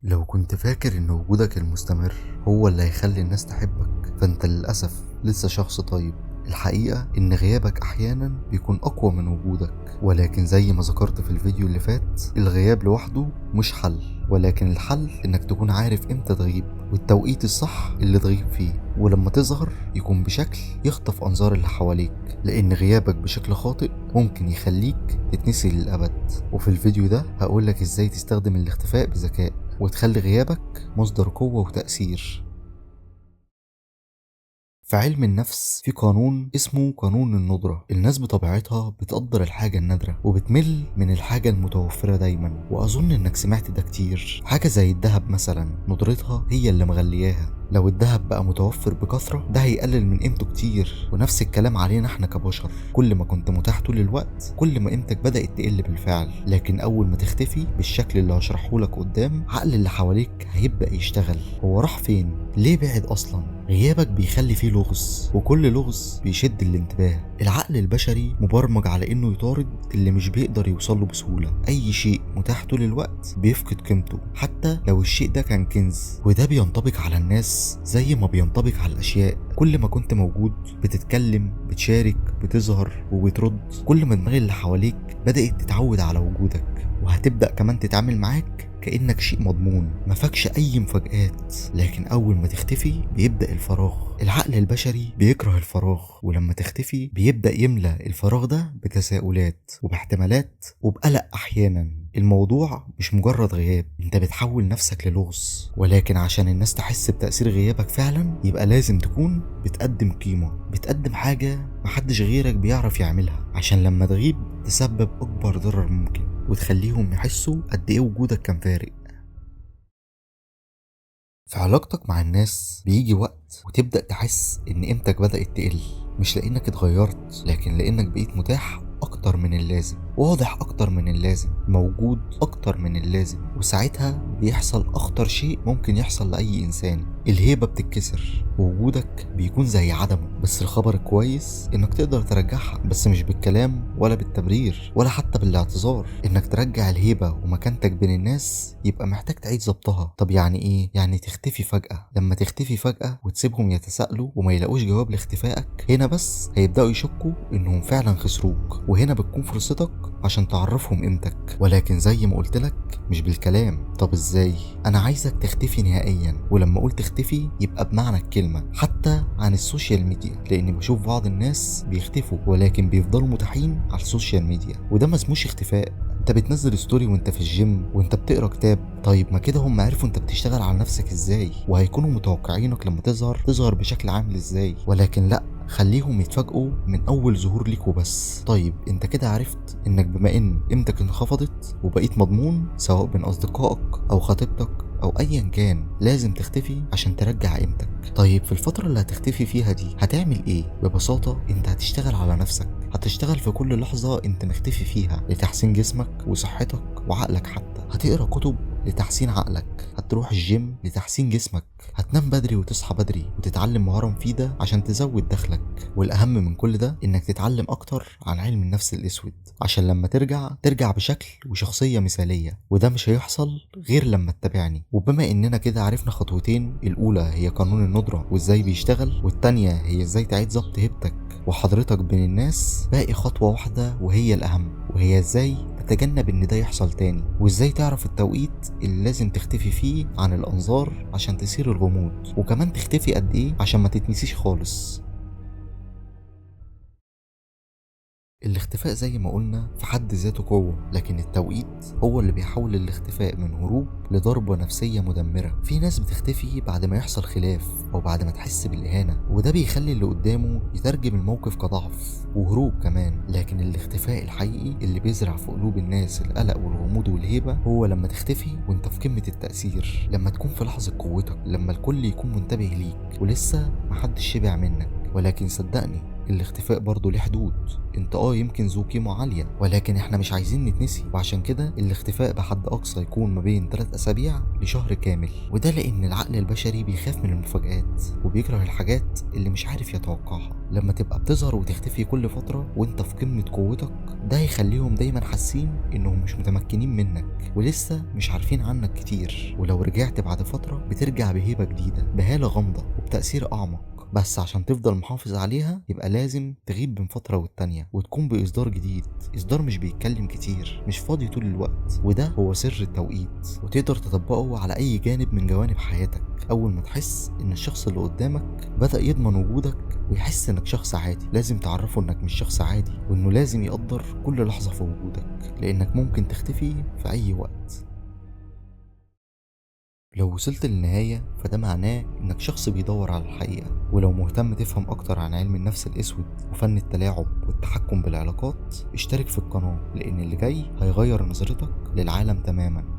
لو كنت فاكر إن وجودك المستمر هو اللي هيخلي الناس تحبك فأنت للأسف لسه شخص طيب. الحقيقة إن غيابك أحيانا بيكون أقوى من وجودك، ولكن زي ما ذكرت في الفيديو اللي فات الغياب لوحده مش حل، ولكن الحل إنك تكون عارف إمتى تغيب والتوقيت الصح اللي تغيب فيه، ولما تظهر يكون بشكل يخطف أنظار اللي حواليك، لأن غيابك بشكل خاطئ ممكن يخليك تتنسي للأبد. وفي الفيديو ده هقولك إزاي تستخدم الاختفاء بذكاء وتخلي غيابك مصدر قوة وتأثير. في علم النفس في قانون اسمه قانون الندرة. الناس بطبيعتها بتقدر الحاجة النادرة وبتمل من الحاجة المتوفرة دايما، وأظن إنك سمعت ده كتير. حاجة زي الذهب مثلا ندرتها هي اللي مغلياها، لو الذهب بقى متوفر بكثرة ده هيقلل من قيمته كتير. ونفس الكلام علينا احنا كبشر، كل ما كنت متاح طول الوقت كل ما قيمتك بدأت تقل بالفعل، لكن أول ما تختفي بالشكل اللي هشرحه لك قدام عقل اللي حواليك هيبدأ يشتغل. هو راح فين؟ ليه بعد أصلا؟ غيابك بيخلي فيه لغز، وكل لغز بيشد الانتباه. العقل البشري مبرمج على انه يطارد اللي مش بيقدر يوصله بسهولة. اي شيء متاح طول الوقت بيفقد قيمته حتى لو الشيء ده كان كنز، وده بينطبق على الناس زي ما بينطبق على الاشياء. كل ما كنت موجود بتتكلم بتشارك بتظهر وبترد، كل ما دماغ اللي حواليك بدأت تتعود على وجودك، وهتبدأ كمان تتعامل معاك كأنك شيء مضمون مفكش أي مفاجآت. لكن أول ما تختفي بيبدأ الفراغ. العقل البشري بيكره الفراغ، ولما تختفي بيبدأ يملى الفراغ ده بتساؤلات وباحتمالات وبقلق. أحيانا الموضوع مش مجرد غياب، انت بتحول نفسك للغز. ولكن عشان الناس تحس بتأثير غيابك فعلا يبقى لازم تكون بتقدم قيمة، بتقدم حاجة محدش غيرك بيعرف يعملها، عشان لما تغيب تسبب أكبر ضرر ممكن وتخليهم يحسوا قد ايه وجودك كان فارق. في علاقتك مع الناس بيجي وقت وتبدأ تحس ان قيمتك بدأت تقل، مش لانك اتغيرت لكن لانك بقيت متاح اكتر من اللازم، واضح اكتر من اللازم، موجود اكتر من اللازم. وساعتها بيحصل اخطر شيء ممكن يحصل لاي انسان، الهيبة بتتكسر ووجودك بيكون زي عدمه. بس الخبر الكويس انك تقدر ترجعها، بس مش بالكلام ولا بالتبرير ولا حتى بالاعتذار. انك ترجع الهيبة ومكانتك بين الناس يبقى محتاج تعيد ظبطها. طب يعني ايه؟ يعني تختفي فجأة. لما تختفي فجأة وتسيبهم يتساءلوا وما يلاقوش جواب لاختفائك، هنا بس هيبدأوا يشكوا انهم فعلا خسروك، وهنا بتكون فرصتك عشان تعرفهم قيمتك. ولكن زي ما قلت لك مش بالكلام. طب ازاي؟ انا عايزك تختفي نهائيا، ولما قلت تختفي يبقى بمعنى الكلمة، حتى عن السوشيال ميديا، لاني بشوف بعض الناس بيختفوا ولكن بيفضلوا متاحين على السوشيال ميديا، وده ما اسموش اختفاء. انت بتنزل ستوري وانت في الجيم وانت بتقرا كتاب، طيب ما كده هم عرفوا انت بتشتغل على نفسك ازاي، وهيكونوا متوقعينك لما تظهر بشكل عامل ازاي. ولكن لا، خليهم يتفاجئوا من اول ظهور ليك وبس. طيب انت كده عرفت انك بما ان قيمتك انخفضت وبقيت مضمون سواء بين اصدقائك او خطيبتك او ايا كان، لازم تختفي عشان ترجع قيمتك. طيب في الفترة اللي هتختفي فيها دي هتعمل ايه؟ ببساطة انت هتشتغل على نفسك، هتشتغل في كل لحظة انت مختفي فيها لتحسين جسمك وصحتك وعقلك. حتى هتقرا كتب لتحسين عقلك، هتروح الجيم لتحسين جسمك، هتنام بدري وتصحى بدري وتتعلم مهارة مفيدة عشان تزود دخلك. والأهم من كل ده إنك تتعلم أكتر عن علم النفس الأسود، عشان لما ترجع بشكل وشخصية مثالية. وده مش هيحصل غير لما تتابعني. وبما إننا كده عرفنا خطوتين، الأولى هي قانون الندرة وإزاي بيشتغل، والتانية هي إزاي تعيد ضبط هيبتك وحضرتك بين الناس، باقي خطوة واحدة وهي الأهم، وهي إزاي تتجنب ان ده يحصل تاني، وازاي تعرف التوقيت اللي لازم تختفي فيه عن الانظار عشان تثير الغموض، وكمان تختفي قد ايه عشان ما تتنسيش خالص. الاختفاء زي ما قلنا في حد ذاته قوة، لكن التوقيت هو اللي بيحول الاختفاء من هروب لضربة نفسية مدمرة. في ناس بتختفي بعد ما يحصل خلاف أو بعد ما تحس بالإهانة، وده بيخلي اللي قدامه يترجم الموقف كضعف وهروب كمان. لكن الاختفاء الحقيقي اللي بيزرع في قلوب الناس القلق والغموض والهيبة هو لما تختفي وانت في قمة التأثير، لما تكون في لحظة قوتك، لما الكل يكون منتبه ليك ولسه محدش شبع منك. ولكن صدقني الاختفاء برضه ليه حدود. انت يمكن ذو قيمة عالية، ولكن احنا مش عايزين نتنسي، وعشان كده الاختفاء بحد اقصى يكون ما بين 3 اسابيع لشهر كامل. وده لان العقل البشري بيخاف من المفاجآت وبيكره الحاجات اللي مش عارف يتوقعها. لما تبقى بتظهر وتختفي كل فترة وانت في قمة قوتك، ده هيخليهم دايما حاسين انهم مش متمكنين منك ولسه مش عارفين عنك كتير. ولو رجعت بعد فترة بترجع بهيبة جديدة، بهالة غامضة وبتأثير اعمق. بس عشان تفضل محافظ عليها يبقى لازم تغيب من فترة والتانية وتكون بإصدار جديد، إصدار مش بيتكلم كتير، مش فاضي طول الوقت. وده هو سر التوقيت، وتقدر تطبقه على أي جانب من جوانب حياتك. أول ما تحس إن الشخص اللي قدامك بدأ يضمن وجودك ويحس إنك شخص عادي، لازم تعرفه إنك مش شخص عادي، وإنه لازم يقدر كل لحظة في وجودك، لأنك ممكن تختفي في أي وقت. لو وصلت للنهاية فده معناه إنك شخص بيدور على الحقيقة. ولو مهتم تفهم أكتر عن علم النفس الأسود وفن التلاعب والتحكم بالعلاقات، اشترك في القناة، لأن اللي جاي هيغير نظرتك للعالم تماما.